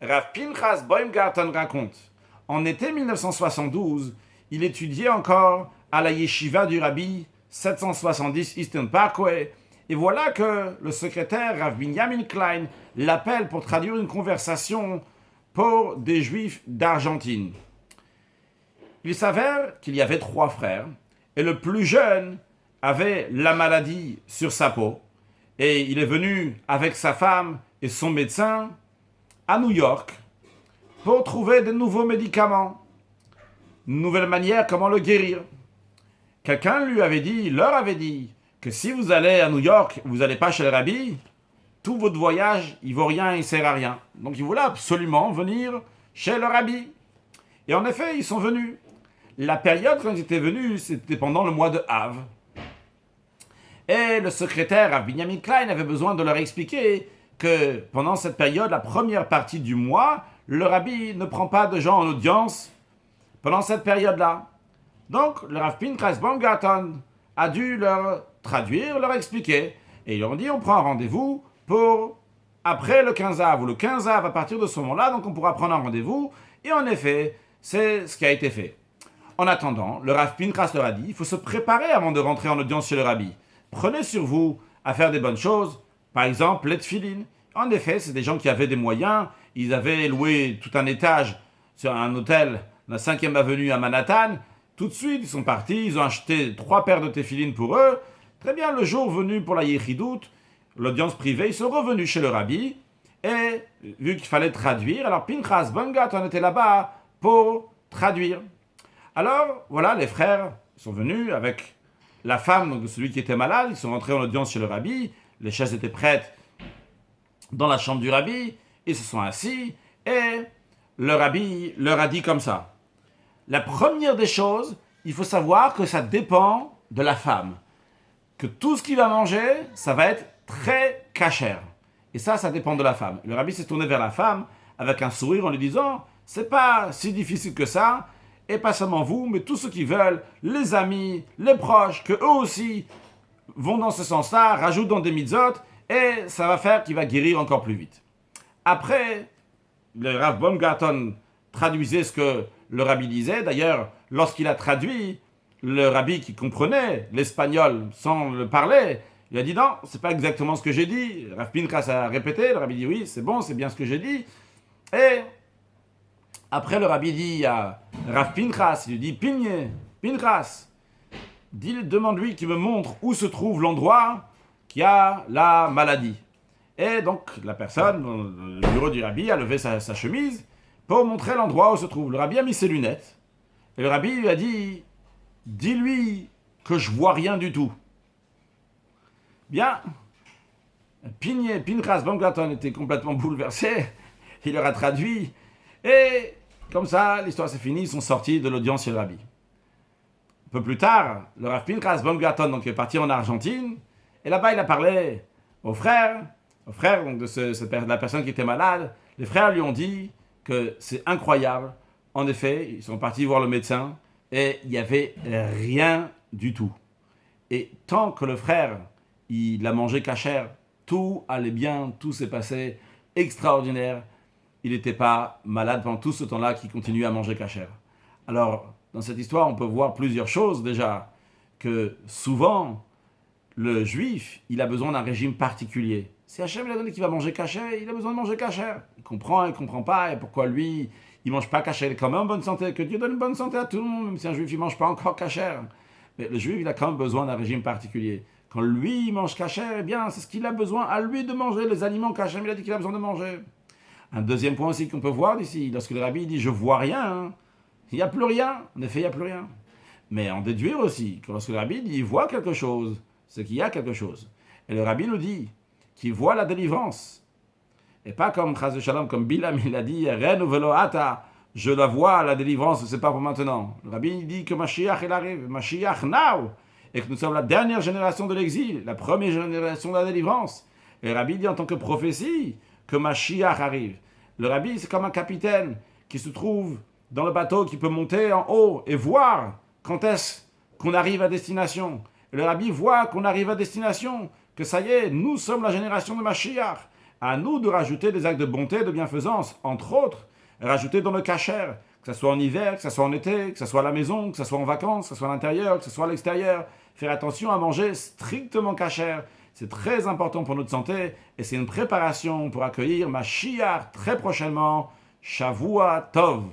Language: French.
Rav Pinchas Baumgarten raconte, en été 1972, il étudiait encore à la yeshiva du Rabbi 770 Eastern Parkway, et voilà que le secrétaire Rav Binyamin Klein l'appelle pour traduire une conversation pour des juifs d'Argentine. Il s'avère qu'il y avait 3 frères, et le plus jeune avait la maladie sur sa peau, et il est venu avec sa femme et son médecin à New York pour trouver de nouveaux médicaments, une nouvelle manière comment le guérir. Quelqu'un leur avait dit, que si vous allez à New York, vous n'allez pas chez le rabbi, tout votre voyage, il vaut rien, il sert à rien. Donc il voulait absolument venir chez le rabbi. Et en effet, ils sont venus. La période quand ils étaient venus, c'était pendant le mois de Av. Et le secrétaire, Rav Binyamin Klein, avait besoin de leur expliquer que pendant cette période, la première partie du mois, le rabbi ne prend pas de gens en audience pendant cette période-là. Donc, le Rav Pinchas Baumgarten a dû leur traduire, leur expliquer. Et ils leur ont dit, on prend un rendez-vous pour après le 15 av, ou le 15 av à partir de ce moment-là, donc on pourra prendre un rendez-vous. Et en effet, c'est ce qui a été fait. En attendant, le Rav Pinchas leur a dit, il faut se préparer avant de rentrer en audience chez le rabbi. Prenez sur vous à faire des bonnes choses, par exemple les tefilines. En effet, c'est des gens qui avaient des moyens, ils avaient loué tout un étage sur un hôtel, la 5e avenue à Manhattan. Tout de suite, ils sont partis, ils ont acheté 3 paires de tefilines pour eux. Très bien, le jour venu pour la Yechidout, l'audience privée, ils sont revenus chez le rabbi, et vu qu'il fallait traduire, alors Pinchas Baumgarten était là-bas pour traduire. Alors, voilà, les frères sont venus avec la femme de celui qui était malade, ils sont rentrés en audience chez le rabbi, les chaises étaient prêtes dans la chambre du rabbi, ils se sont assis, et le rabbi leur a dit comme ça. La première des choses, il faut savoir que ça dépend de la femme. Que tout ce qu'il va manger, ça va être très cachère. Et ça dépend de la femme. Le rabbi s'est tourné vers la femme avec un sourire en lui disant, c'est pas si difficile que ça, et pas seulement vous, mais tous ceux qui veulent, les amis, les proches, que eux aussi vont dans ce sens-là, rajoutent dans des mitzvot, et ça va faire qu'il va guérir encore plus vite. Après, le Rav Baumgarten traduisait ce que le rabbi disait. D'ailleurs, lorsqu'il a traduit, le rabbi qui comprenait l'espagnol sans le parler, il a dit non, c'est pas exactement ce que j'ai dit. Rav Pinchas a répété, le rabbi dit oui, c'est bon, c'est bien ce que j'ai dit. Et après, le rabbi dit à Rav Pinchas, il lui dit Pinchas, demande-lui qu'il me montre où se trouve l'endroit qui a la maladie. Et donc, la personne, dans le bureau du rabbi, a levé sa chemise pour montrer l'endroit où se trouve. Le rabbi a mis ses lunettes. Et le rabbi lui a dit, dis-lui que je vois rien du tout. Bien. Pinchas Baumgarten était complètement bouleversé. Il leur a traduit. Et comme ça, l'histoire s'est finie. Ils sont sortis de l'audience chez le rabbi. Un peu plus tard, le Rav Pinchas Baumgarten donc, est parti en Argentine. Et là-bas, il a parlé aux frères donc de la personne qui était malade. Les frères lui ont dit que c'est incroyable. En effet, ils sont partis voir le médecin et il n'y avait rien du tout. Et tant que le frère, il a mangé cachère, tout allait bien, tout s'est passé extraordinaire. Il n'était pas malade pendant tout ce temps-là qu'il continuait à manger cachère. Alors, dans cette histoire, on peut voir plusieurs choses déjà. Que souvent, le juif, il a besoin d'un régime particulier. Si Hachem lui a donné qu'il va manger cachère, il a besoin de manger cachère. Il comprend pas, et pourquoi lui, il mange pas cachère, il est quand même en bonne santé. Que Dieu donne une bonne santé à tout le monde, même si un juif, il mange pas encore cachère. Mais le juif, il a quand même besoin d'un régime particulier. Quand lui, il mange cachère, eh bien, c'est ce qu'il a besoin à lui de manger, les aliments qu'Hachem, il a dit qu'il a besoin de manger. Un deuxième point aussi qu'on peut voir d'ici, lorsque le rabbi dit « je vois rien », il n'y a plus rien. En effet, il n'y a plus rien. Mais en déduire aussi que lorsque le rabbi dit « il voit quelque chose », c'est qu'il y a quelque chose. Et le rabbi nous dit qu'il voit la délivrance. Et pas comme Chaz Shalom, comme Bilam, il a dit « Ren ou velo ata », je la vois, la délivrance, c'est pas pour maintenant. Le rabbi dit que Mashiach, il arrive, Mashiach now, et que nous sommes la dernière génération de l'exil, la première génération de la délivrance. Et le rabbi dit en tant que prophétie que Mashiach arrive. Le rabbi, c'est comme un capitaine qui se trouve dans le bateau, qui peut monter en haut et voir quand est-ce qu'on arrive à destination. Et le rabbi voit qu'on arrive à destination, que ça y est, nous sommes la génération de Mashiach. À nous de rajouter des actes de bonté et de bienfaisance, entre autres, rajouter dans le kasher, que ce soit en hiver, que ce soit en été, que ce soit à la maison, que ce soit en vacances, que ce soit à l'intérieur, que ce soit à l'extérieur. Faire attention à manger strictement kasher. C'est très important pour notre santé et c'est une préparation pour accueillir Mashiach très prochainement. Shavua Tov.